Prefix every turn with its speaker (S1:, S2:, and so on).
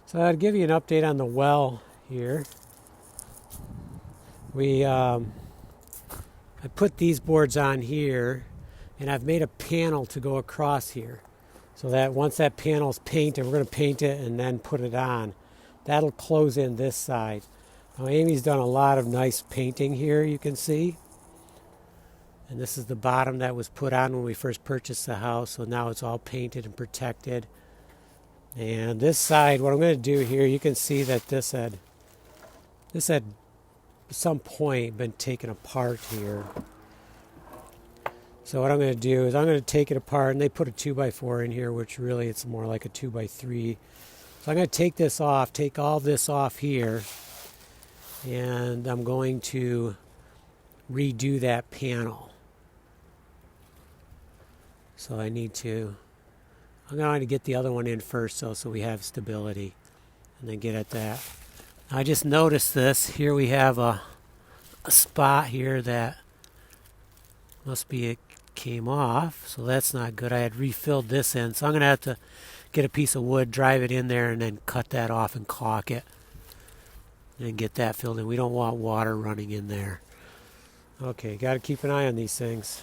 S1: So I'd give you an update on the well here. I put these boards on here, and I've made a panel to go across here, so that once that panel is painted, we're going to paint it and then put it on. That'll close in this side. Now Amy's done a lot of nice painting here, you can see. And this is the bottom that was put on when we first purchased the house, so now it's all painted and protected. And this side, what I'm going to do here, you can see that this had at some point been taken apart here. So what I'm going to do is I'm going to take it apart, and they put a 2x4 in here, which really it's more like a 2x3. So I'm going to take this off, take all this off here, and I'm going to redo that panel. So I'm going to get the other one in first so we have stability, and then get at that. I just noticed this. Here we have a spot here that must be it came off, so that's not good. I had refilled this in, so I'm going to have to get a piece of wood, drive it in there, and then cut that off and caulk it and get that filled in. We don't want water running in there. Okay, got to keep an eye on these things.